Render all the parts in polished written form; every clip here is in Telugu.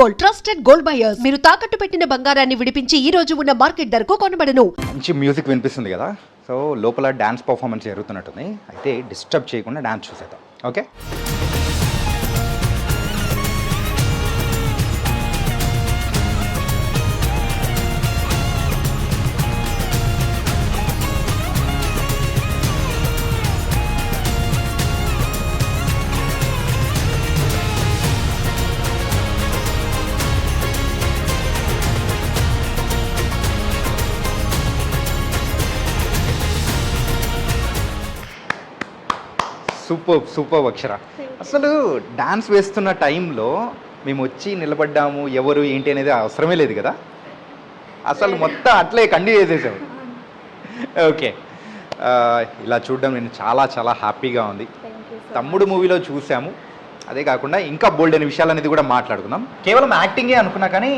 Gold, trusted gold buyers. మీరు తాకట్టు పెట్టిన బంగారాన్ని విడిపించి ఈ రోజు ఉన్న మార్కెట్ ధరకు కొనబడను. మంచి మ్యూజిక్ వినిపిస్తుంది కదా, సో లోపల డ్యాన్స్ పర్ఫార్మెన్స్ జరుగుతున్నట్టుంది. అయితే డిస్టర్బ్ చేయకుండా డ్యాన్స్ చూసేద్దాం. ఓకే, సూపర్ అక్షర. అసలు డాన్స్ వేస్తున్న టైంలో మేము వచ్చి నిలబడ్డాము, ఎవరు ఏంటి అనేది అవసరమే లేదు కదా, అసలు మొత్తం అట్లే కంటిన్యూ చేసేసాము. ఓకే, ఇలా చూడడం నేను చాలా చాలా హ్యాపీగా ఉంది. తమ్ముడు మూవీలో చూసాము, అదే కాకుండా ఇంకా బోల్డ్ అనే విషయాలు అనేది కూడా మాట్లాడుకుందాం. కేవలం యాక్టింగే అనుకున్నా కానీ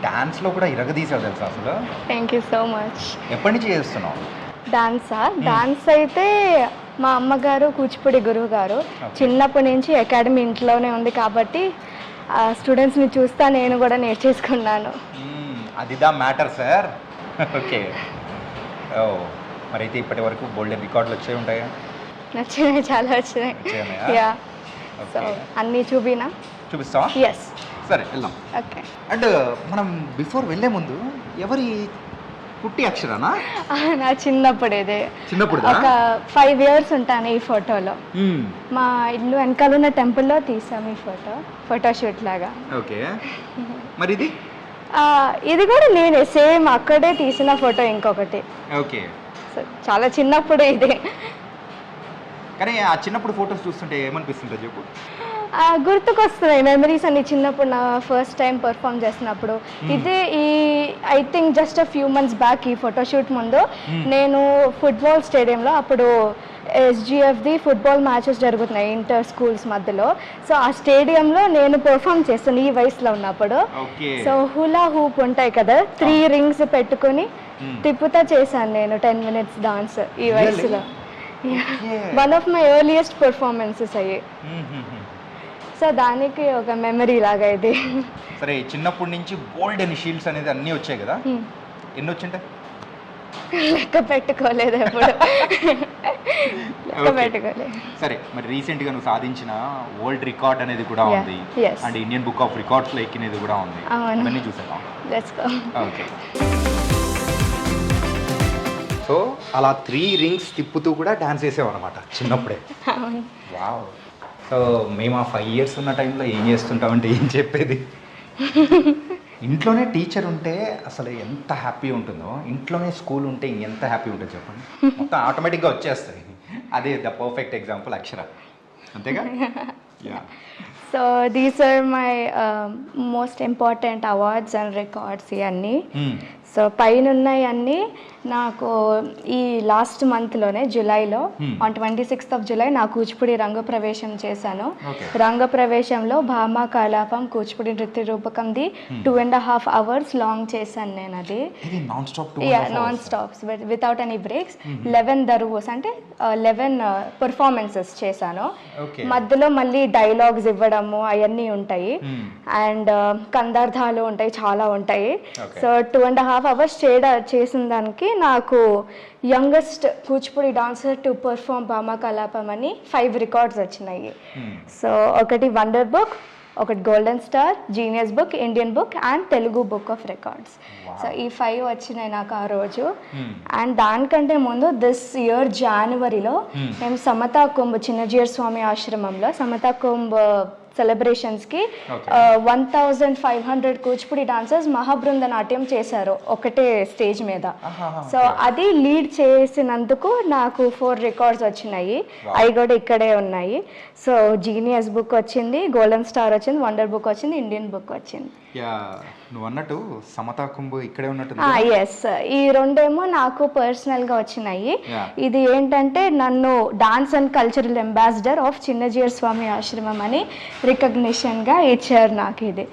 డాన్స్లో కూడా ఇరగదీసావు తెలుసా అసలు. Thank you so much. ఎప్పటి నుంచి చేస్తున్నావు డాన్స్ అయితే మా అమ్మగారు కూచిపూడి గురువు గారు చిన్నప్పటి నుంచి అకాడమీ ఇంట్లోనే ఉంది కాబట్టి స్టూడెంట్స్ని చూస్తా నేను కూడా నేర్చేసుకున్నాను. అదిదా మ్యాటర్ సార్. ఓకే, ఓ మరి అయితే ఇప్పటి వరకు బోల్డెన్ రికార్డులు వచ్చే ఉంటాయా? నచ్చినాయి, చాలా వచ్చినాయి. యా, సో అన్నీ చూపిస్తావా? ఎస్, సరే వెళ్దాం. ఓకే. అండ్ మనం బిఫోర్ వెళ్ళే ముందు ఎవరి పుట్టి అక్షరానా? నా చిన్నప్పుడు ఒక 5 years ఉంటాను ఈ ఫోటోలో. మా ఇల్లు వెనకాల ఉన్న టెంపుల్లో తీసాము ఈ ఫోటోషూట్ లాగా. ఓకే, మరి ఇది కూడా నేనే సేమ్ అక్కడే తీసిన ఫోటో ఇంకొకటి. ఓకే, చాలా చిన్నప్పుడు ఇదే. కానీ ఆ చిన్నప్పుడు ఫోటోస్ చూస్తుంటే ఏమనిపిస్తుంటుంది చెప్పు? గుర్తుకొస్తున్నాయి మెమరీస్ అన్ని. చిన్నప్పుడు నా ఫస్ట్ టైం పర్ఫామ్ చేసినప్పుడు ఇదే I think just few months back ఈ ఫోటోషూట్ ముందు నేను ఫుట్బాల్ స్టేడియంలో, అప్పుడు SGFది ఫుట్బాల్ మ్యాచెస్ జరుగుతున్నాయి ఇంటర్ స్కూల్స్ మధ్యలో. సో ఆ స్టేడియంలో నేను పర్ఫామ్ చేస్తాను ఈ వయసులో ఉన్నప్పుడు. సో హులా హూప్ ఉంటాయి కదా, 3 rings పెట్టుకుని తిప్పుతా చేశాను నేను 10 minutes డాన్స్ ఈ వయసులో. One of my earliest performances అయ్యి. సో దానికి ఒక మెమరీ లాగా ఇది. సరే, చిన్నప్పటి నుంచి గోల్డ్ అండ్ షీల్డ్స్ అనేది అన్నీ వచ్చాయి కదా, ఎన్ని వచ్చింటాయి? లెక్క పెట్టుకోలేదు ఎప్పుడు. లెక్క పెట్టుకోలేదు. సరే, మరి రీసెంట్ గా నువ్వు సాధించిన వరల్డ్ రికార్డ్ అనేది కూడా ఉంది, and Indian book of records లో ఎక్కినది కూడా ఉంది. అవన్నీ చూసేద్దాం. Let's go. ఓకే, సో అలా 3 rings తిప్పుతూ కూడా డాన్స్ చేసావు అనమాట చిన్నప్పుడే. వావ్. సో మేము ఆ 5 years ఉన్న టైంలో ఏం చేస్తుంటామంటే ఏం చెప్పేది, ఇంట్లోనే టీచర్ ఉంటే అసలు ఎంత హ్యాపీ ఉంటుందో, ఇంట్లోనే స్కూల్ ఉంటే ఎంత హ్యాపీ ఉంటుందో చెప్పండి. మొత్తం ఆటోమేటిక్గా వచ్చేస్తుంది. అదే ద పర్ఫెక్ట్ ఎగ్జాంపుల్ అక్షర, అంతేగా? Ya. So these are my most important awards and records ఇవన్నీ. సో పైన ఉన్నాయన్నీ నాకు ఈ లాస్ట్ మంత్లోనే జూలైలో ఆన్ 26th of July నా కూచిపూడి రంగప్రవేశం చేశాను. రంగప్రవేశంలో భామ కలాపం కూచిపూడి నృత్య రూపకంది 2.5 hours లాంగ్ చేశాను నేను. అది non stops without any breaks. 11 దరువుస్ అంటే 11 performances చేశాను. మధ్యలో మళ్ళీ డైలాగ్స్ ఇవ్వడము అవన్నీ ఉంటాయి, అండ్ కందార్థాలు ఉంటాయి, చాలా ఉంటాయి. సో 2.5 hours చేసిన దానికి నాకు youngest Kuchipudi dancer to perform భామ కలాపం అని 5 records వచ్చినాయి. సో ఒకటి వండర్ బుక్, ఒకటి golden star, genius book, Indian book and Telugu book of records. So ఈ 5 వచ్చినాయి నాకు ఆ రోజు. అండ్ దానికంటే ముందు దిస్ ఇయర్ జనవరిలో మేము సమతా కుంభ్ చిన్నజీయర్ స్వామి ఆశ్రమంలో సమతా కుంభ్ సెలబ్రేషన్స్కి 1500 కూచిపూడి డాన్సర్స్ మహాబృంద నాట్యం చేశారు ఒకటే స్టేజ్ మీద. సో అది లీడ్ చేసినందుకు నాకు 4 records వచ్చినాయి. అవి కూడా ఇక్కడే ఉన్నాయి. సో జీనియస్ బుక్ వచ్చింది, గోల్డెన్ స్టార్ వచ్చింది, వండర్ బుక్ వచ్చింది, ఇండియన్ బుక్ వచ్చింది. నువ్వు అన్నట్టు సమతా కుంభ్ ఇక్కడే ఉన్నట్టు. ఎస్, ఈ రెండేమో నాకు పర్సనల్గా వచ్చినాయి. ఇది ఏంటంటే నన్ను dance and cultural ambassador of Chinna Jeeyar Swami Ashram అని రికగ్నిషన్గా ఇచ్చారు నాకు ఇది.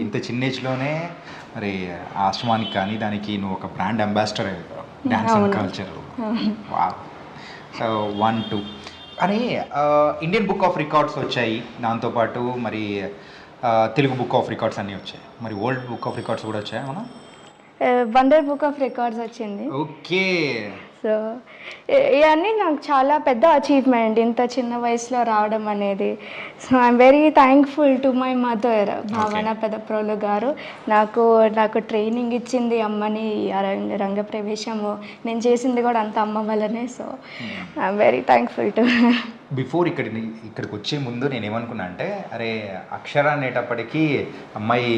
ఇంత చిన్న ఏజ్లోనే మరి ఆశ్రమానికి కానీ దానికి నువ్వు ఒక brand ambassador dance and culture. So 1 2 అని ఇండియన్ బుక్ ఆఫ్ రికార్డ్స్ వచ్చాయి, దాంతోపాటు మరి తెలుగు బుక్ ఆఫ్ రికార్డ్స్ అన్నీ వచ్చాయి, మరి వరల్డ్ బుక్ ఆఫ్ రికార్డ్స్ కూడా వచ్చాయి అవునా? వండర్ బుక్ ఆఫ్ రికార్డ్స్ వచ్చింది. ఓకే. సో ఇవన్నీ నాకు చాలా పెద్ద అచీవ్మెంట్ ఇంత చిన్న వయసులో రావడం అనేది. So I'm very thankful to my mother భావన పెదప్రోలు గారు. నాకు ట్రైనింగ్ ఇచ్చింది అమ్మని, రంగ ప్రవేశము నేను చేసింది కూడా అంత అమ్మ వల్లనే. So I'm very thankful to. Before ఇక్కడికి వచ్చే ముందు నేను ఏమనుకున్నా అంటే, అరే అక్షర అనేటప్పటికీ అమ్మాయి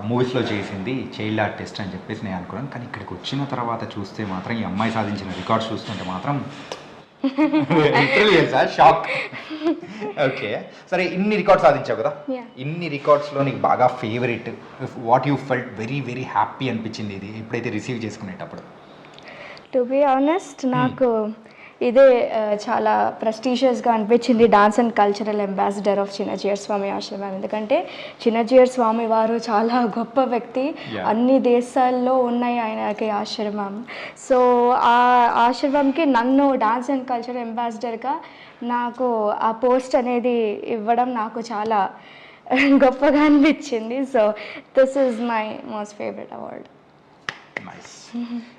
మూవీస్లో చేసింది చైల్డ్ ఆర్టిస్ట్ అని చెప్పేసి నేను అనుకున్నాను. కానీ ఇక్కడికి వచ్చిన తర్వాత చూస్తే మాత్రం ఈ అమ్మాయి సాధించిన రికార్డ్స్ చూస్తుంటే మాత్రం షాక్. ఓకే, సరే ఇన్ని రికార్డ్స్ సాధించావు కదా, ఇన్ని రికార్డ్స్లో నీకు బాగా favourite, what you felt very very happy అనిపించింది ఇది ఎప్పుడైతే రిసీవ్ చేసుకునేటప్పుడు? టు బి ఆనెస్ట్ నాకు ఇదే చాలా ప్రెస్టీషియస్గా అనిపించింది, dance and cultural ambassador of Chinna Jeeyar Swami Ashram. ఎందుకంటే చిన్నజీయర్ స్వామి వారు చాలా గొప్ప వ్యక్తి, అన్ని దేశాల్లో ఉన్నాయి ఆయనకి ఆశ్రమం. సో ఆ ఆశ్రమంకి నన్ను డాన్స్ అండ్ కల్చరల్ అంబాసిడర్గా నాకు ఆ పోస్ట్ అనేది ఇవ్వడం నాకు చాలా గొప్పగా అనిపించింది. So this is my most favourite award. Nice.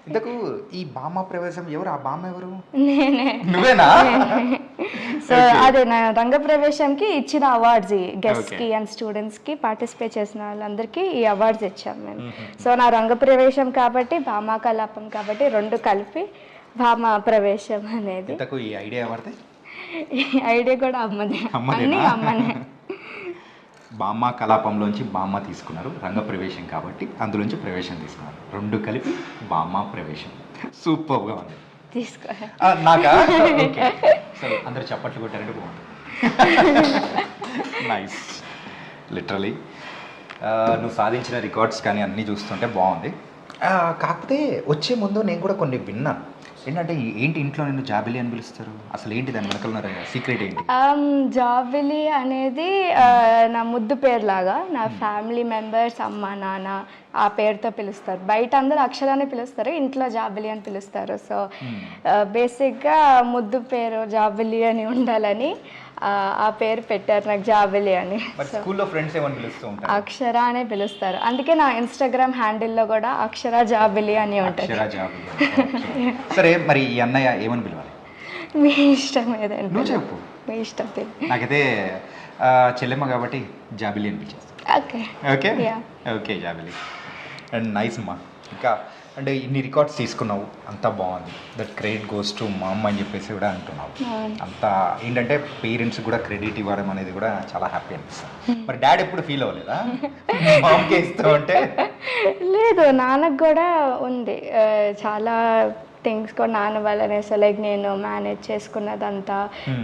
ఇంతకు ఈ బామ్మ ప్రవేశం ఎవరు? ఆ బామ్మ ఎవరు? నేనే. నువ్వేనా? సో అదే నా రంగ ప్రవేశంకి ఇచ్చిన అవార్డ్స్, గెస్ట్కి అండ్ స్టూడెంట్స్కి పార్టిసిపేట్ చేసిన వాళ్ళందరికీ ఈ అవార్డ్స్ ఇచ్చాం మేము. సో నా రంగ ప్రవేశం కాబట్టి భామా కలాపం కాబట్టి రెండు కలిపి భామా ప్రవేశం అనేది. ఇంతకు ఈ ఐడియా ఎవరిది? ఈ ఐడియా కూడా అమ్మనే, అన్నీ అమ్మనే. బామ్మ కలాపంలోంచి బామ్మ తీసుకున్నారు, రంగ ప్రవేశం కాబట్టి అందులోంచి ప్రవేశం తీసుకున్నారు, రెండు కలిపి బామ్మ ప్రవేశం. సూపర్గా ఉంది. తీసుకో నాకా? సో అందరు చప్పట్లు కొట్టారంటే బాగుంది. నైస్. లిటరలీ నువ్వు సాధించిన రికార్డ్స్ కానీ అన్నీ చూస్తుంటే బాగుంది. కాకపోతే వచ్చే ముందు నేను కూడా కొన్ని విన్నాను. ఏంటంటే ఏంటి ఇంట్లో నిన్ను జాబిలి అని పిలుస్తారు, అసలు ఏంటి దాని వెనకాల సీక్రెట్ ఏంటి? జాబిలి అనేది నా ముద్దు పేరు లాగా, నా ఫ్యామిలీ మెంబర్స్ అమ్మ నాన్న ఆ పేరుతో పిలుస్తారు. బయట అందరూ అక్షరాన్ని పిలుస్తారు, ఇంట్లో జాబిలి అని పిలుస్తారు. సో బేసిక్గా ముద్దు పేరు జాబిలి అని ఉండాలని ఆ పేరు పెట్టారు నాకు, జాబిలి అని. స్కూల్లో ఫ్రెండ్స్ ఏమని పిలుస్తూ ఉంటారు? అక్షర అనే పిలుస్తారు, అందుకే నా ఇన్స్టాగ్రామ్ హ్యాండిల్లో కూడా అక్షర జాబిలి అని ఉంటుంది. సరే మరి ఈ అన్నయ్య ఏమని పిలవాలి? మీ ఇష్టం ఏదంటే నువ్వు చెప్పు. మీ ఇష్టం. నాకైతే చెల్లెమ్మ కాబట్టి జాబిలి అనిపించేస్తాను. Okay okay okay Jabili. And nice అమ్మా. ఇంకా అంటే ఇన్ని రికార్డ్స్ తీసుకున్నావు, అంతా బాగుంది, దట్ క్రెడిట్ గోస్ టు మా అమ్మ అని చెప్పేసి కూడా అంటున్నావు. అంతా ఏంటంటే పేరెంట్స్ కూడా క్రెడిట్ ఇవ్వడం అనేది కూడా చాలా హ్యాపీ అనిపిస్తుంది. మరి డాడీ ఎప్పుడు ఫీల్ అవ్వలేదా మామకే ఇస్తూ ఉంటే? లేదు, నాన్నకు కూడా ఉంది చాలా థింగ్స్ కూడా నాన్న వల్లనే. సో లైక్ నేను మేనేజ్ చేసుకున్నదంతా,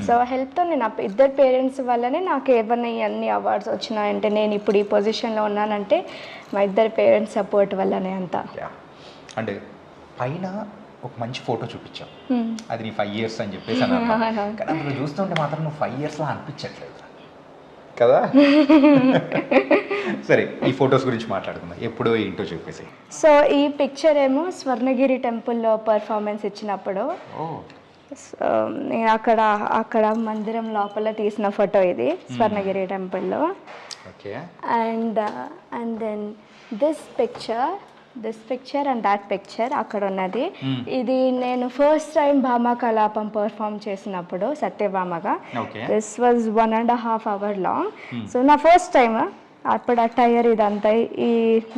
సో హెల్ప్తో నేను ఇద్దరు పేరెంట్స్ వల్లనే నాకు ఏమన్నా అన్ని అవార్డ్స్ వచ్చినాయంటే, నేను ఇప్పుడు ఈ పొజిషన్లో ఉన్నానంటే మా ఇద్దరు పేరెంట్స్ సపోర్ట్ వల్లనే అంతా. అంటే పైన ఒక మంచి ఫోటో చూపించావు, అది నీ 5 years అని చెప్పేసి అన్నా. కానీ అందులో చూస్తుంటే మాత్రం నువ్వు 5 yearsలా అనిపించట్లేదు కదా. సరే ఈ ఫొటోస్ గురించి మాట్లాడుకుందాం, ఎప్పుడో ఏంటో చెప్పేసి. సో ఈ పిక్చర్ ఏమో స్వర్ణగిరి టెంపుల్లో పర్ఫార్మెన్స్ ఇచ్చినప్పుడు, నేను అక్కడ మందిరం లోపల తీసిన ఫోటో ఇది, స్వర్ణగిరి టెంపుల్లో. Okay. And then this picture and that picture అక్కడ ఉన్నది. ఇది నేను first time Bhama Kalapam perform చేసినప్పుడు సత్యభామగా. This was 1.5 hour long. So నా ఫస్ట్ టైం అప్పుడు అటైర్ ఇదంతా, ఈ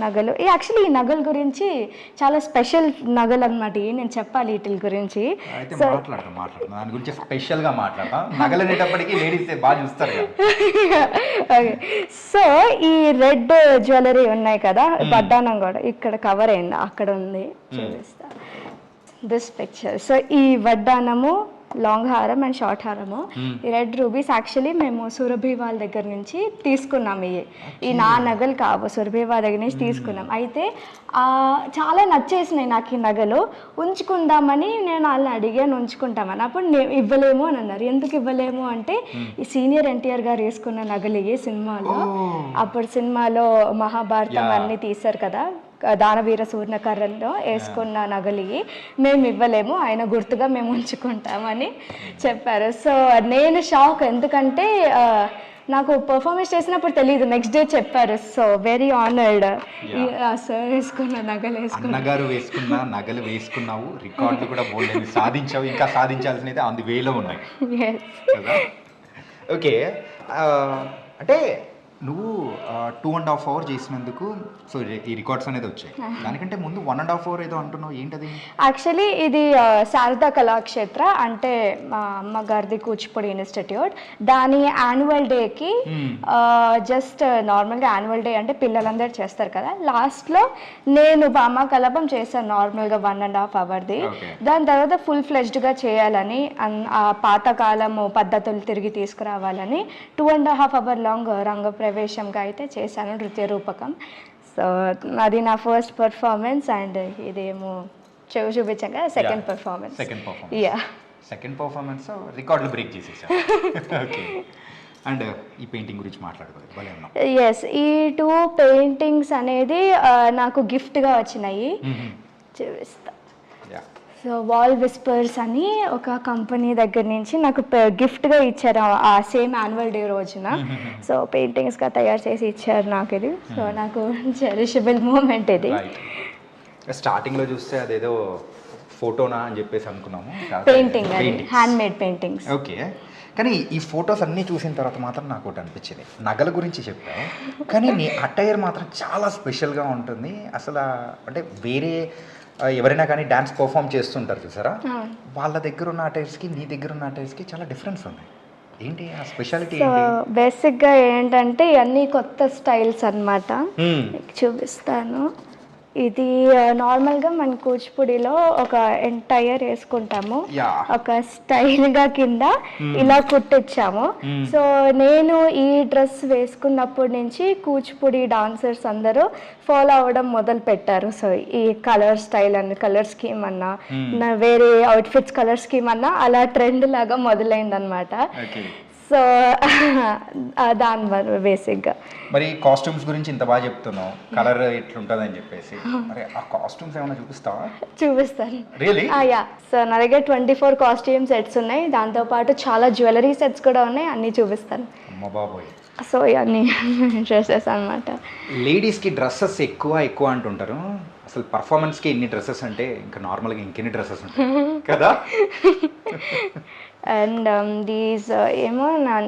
నగలు యాక్చువల్లీ ఈ నగల గురించి చాలా స్పెషల్ నగలు అనమాట, నేను చెప్పాలి వీటి గురించి. సో ఈ రెడ్ జ్యువెలరీ ఉన్నాయి కదా, వడ్డానం కూడా ఇక్కడ కవర్ అయింది, అక్కడ ఉంది చూపిస్తా. This picture. సో ఈ వడ్డానము లాంగ్ హారం అండ్ షార్ట్ హారము, ఈ రెడ్ రూబీస్ యాక్చువల్లీ మేము సురభి వాళ్ళ దగ్గర నుంచి తీసుకున్నాం. ఈ నా నగలు కావు, సురభి వాళ్ళ దగ్గర నుంచి తీసుకున్నాం. అయితే చాలా నచ్చేసినాయి నాకు ఈ నగలు, ఉంచుకుందామని నేను వాళ్ళని అడిగాను ఉంచుకుంటామని. అప్పుడు నేను ఇవ్వలేము అని అన్నారు. ఎందుకు ఇవ్వలేము అంటే, ఈ సీనియర్ ఎన్టీఆర్ గారు వేసుకున్న నగలు ఈ సినిమాలో, అప్పుడు సినిమాలో మహాభారతం అన్నీ తీశారు కదా, దానవీర సూర్ణకర్రలో వేసుకున్న నగలి మేము ఇవ్వలేము, ఆయన గుర్తుగా మేము ఉంచుకుంటామని చెప్పారు. సో నేను షాక్, ఎందుకంటే నాకు పర్ఫార్మెన్స్ చేసినప్పుడు తెలియదు, నెక్స్ట్ డే చెప్పారు. So very honoured. సార్ వేసుకున్న నగలు అన్నగారు వేసుకున్న నగలు వేసుకున్నావు, రికార్డులు కూడా బోల్డ్ సాధించావు, ఇంకా సాధించాల్సినవి ఆన్ ది వేలో ఉన్నాయి కదా. ఓకే, అంటే నువ్వు 2.5 hours చేసినందుకు సో ఈ రికార్డ్స్ అనేది వచ్చాయి. దానికంటే ముందు 1.5 hour ఏదో అంటున్నావు, ఏంటది? యాక్చువల్లీ ఇది శారదా కళాక్షేత్ర అంటే మా అమ్మగారిది కూచిపూడి ఇన్స్టిట్యూట్, దాని యాన్యువల్ డేకి జస్ట్ నార్మల్గా యాన్యువల్ డే అంటే పిల్లలందరూ చేస్తారు కదా, లాస్ట్లో నేను భామా కలాపం చేశాను నార్మల్గా 1.5 hourది. దాని తర్వాత ఫుల్ ఫ్లెజ్డ్గా చేయాలని, ఆ పాతకాలము పద్ధతులు తిరిగి తీసుకురావాలని 2.5 hour లాంగ్ రంగ ప్రవేశంగా అయితే చేశాను, నృత్య రూపకం. సో అది నా ఫస్ట్ పర్ఫార్మెన్స్, అండ్ ఇదేమో చూపించాక సెకండ్ పర్ఫార్మెన్స్. సెకండ్ పర్ఫార్మెన్స్ రికార్డులు బ్రేక్ చేసేసా. ఓకే, అండ్ ఈ పెయింటింగ్ గురించి మాట్లాడుకోవాలి. ఎస్, ఈ 2 పెయింటింగ్స్ అనేది నాకు గిఫ్ట్గా వచ్చినాయి, చూపిస్తా. సో వాల్ విస్పర్స్ అని ఒక కంపెనీ దగ్గర నుంచి నాకు గిఫ్ట్గా ఇచ్చారు ఆ సేమ్ యాన్యువల్ డే రోజున. సో పెయింటింగ్స్గా తయారు చేసి ఇచ్చారు నాకు ఇది. సో నాకు చెరిషబుల్ మూమెంట్ ఇది. స్టార్టింగ్లో చూస్తే అదేదో ఫోటోనా అని చెప్పేసి అనుకున్నాము, పెయింటింగ్ అది హ్యాండ్ మేడ్ పెయింటింగ్స్. ఓకే, కానీ ఈ ఫొటోస్ అన్నీ చూసిన తర్వాత మాత్రం నాకు ఒకటి అనిపించింది, నగల గురించి చెప్పావు కానీ నీ అటైర్ మాత్రం చాలా స్పెషల్గా ఉంటుంది అసలు. అంటే వేరే ఎవరైనా కానీ డ్యాన్స్ పర్ఫామ్ చేస్తుంటారు చూసారా, వాళ్ళ దగ్గర ఉన్న అటైర్స్కి నీ దగ్గర ఉన్న అటైర్స్కి చాలా డిఫరెన్స్ ఉన్నాయి. ఏంటి ఆ స్పెషాలిటీ? బేసిక్గా ఏంటంటే ఇవన్నీ కొత్త స్టైల్స్ అన్నమాట, చూపిస్తాను. ఇది నార్మల్గా మన కూచిపూడిలో ఒక ఎంటైర్ వేసుకుంటాము, ఒక స్టైల్గా కింద ఇలా కుట్టించాము. సో నేను ఈ డ్రెస్ వేసుకున్నప్పటి నుంచి కూచిపూడి డాన్సర్స్ అందరూ ఫాలో అవ్వడం మొదలు పెట్టారు. సో ఈ కలర్ స్టైల్ అన్న, కలర్ స్కీమ్ అన్నా, వేరే అవుట్ఫిట్స్ కలర్ స్కీమ్ అన్నా అలా ట్రెండ్ లాగా మొదలైందనమాట. సో దాని వల్ల బేసిక్గా. మరి కాస్ట్యూమ్స్ గురించి ఇంత బాగా చెప్తున్నావు, కలర్ ఎట్లుంటుంది అని చెప్పేసి, మరి ఆ కాస్ట్యూమ్స్ ఏమైనా చూపిస్తావా? చూపిస్తాను. రియల్లీ? యా. సో నా దగ్గర 24 కాస్ట్యూమ్ సెట్స్ ఉన్నాయి, దాంతోపాటు చాలా జ్యువెలరీ సెట్స్ కూడా ఉన్నాయి, అన్నీ చూపిస్తాను. అమ్మ బాబోయ్. సో ఇవన్నీ డ్రెస్సెస్ అనమాట. లేడీస్కి డ్రెస్సెస్ ఎక్కువ అంటుంటారు, అసలు పర్ఫార్మెన్స్కి ఎన్ని డ్రెస్సెస్ అంటే ఇంకా నార్మల్గా ఇంకెన్ని డ్రెస్సెస్ ఉంటాయి కదా. అండ్ దీస్ ఏమో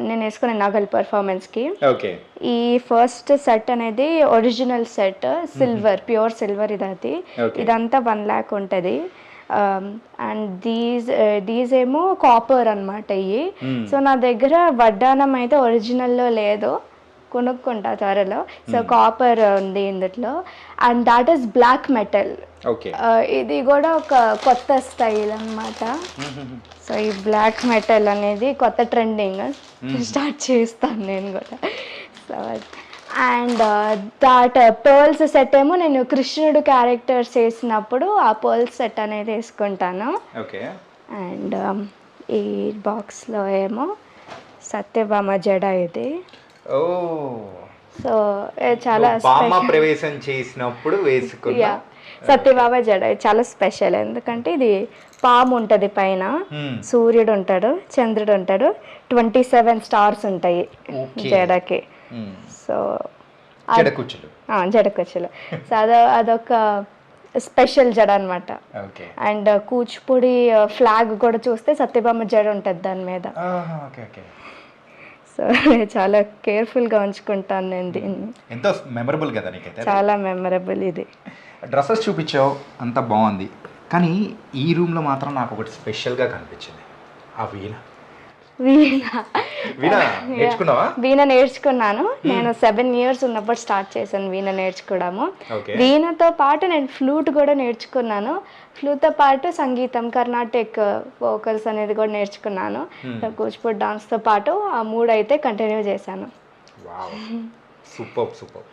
నేను వేసుకునే నగల్ పర్ఫార్మెన్స్కి. ఓకే, ఈ ఫస్ట్ సెట్ అనేది original set, silver, pure silver ఇది. అది ఇదంతా 1 lakh ఉంటుంది. అండ్ దీస్ ఏమో కాపర్ అనమాట ఇవి. సో నా దగ్గర వడ్డానం అయితే ఒరిజినల్లో లేదు, కొనుక్కుంటా త్వరలో. సో కాపర్ ఉంది ఇందులో, and that is black metal. ఇది కూడా ఒక కొత్త స్టైల్ అన్నమాట. సో ఈ బ్లాక్ మెటల్ అనేది కొత్త ట్రెండింగ్, స్టార్ట్ చేస్తాను నేను కూడా. So and that pearls set ఏమో నేను కృష్ణుడు క్యారెక్టర్స్ వేసినప్పుడు ఆ పర్ల్స్ సెట్ అనేది వేసుకుంటాను. అండ్ ఈ బాక్స్లో ఏమో సత్యభామ జడ ఇది. సో చాలా ప్రవేశం చేసినప్పుడు వేసుకున్నా సత్యభామ జడ చాలా స్పెషల్, ఎందుకంటే ఇది పాము ఉంటుంది పైన, సూర్యుడు ఉంటాడు, చంద్రుడు ఉంటాడు, 27 స్టార్స్ ఉంటాయి జడకి. సో జడకుచ్చులు. సో అదొక స్పెషల్ జడ అనమాట. అండ్ కూచిపూడి ఫ్లాగ్ కూడా చూస్తే సత్యభామ జడ ఉంటుంది దాని మీద. సో చాలా కేర్ఫుల్గా ఉంచుకుంటాను నేను దీన్ని. ఎంతో మెమరబుల్ కదా నీకైతే? చాలా మెమరబుల్. ఇది డ్రెస్సెస్ చూపించావు, అంత బాగుంది, కానీ ఈ రూమ్లో మాత్రం నాకు ఒకటి స్పెషల్గా కనిపించింది, ఆ వీణ. వీణ నేర్చుకున్నాను నేను 7 years ఉన్నప్పుడు స్టార్ట్ చేశాను వీణ నేర్చుకోవడము. వీణతో పాటు నేను ఫ్లూట్ కూడా నేర్చుకున్నాను, ఫ్లూట్తో పాటు సంగీతం, కర్ణాటిక్ వోకల్స్ అనేది కూడా నేర్చుకున్నాను. కూచిపూడి డాన్స్తో పాటు ఆ 3 అయితే కంటిన్యూ చేశాను. సూపర్.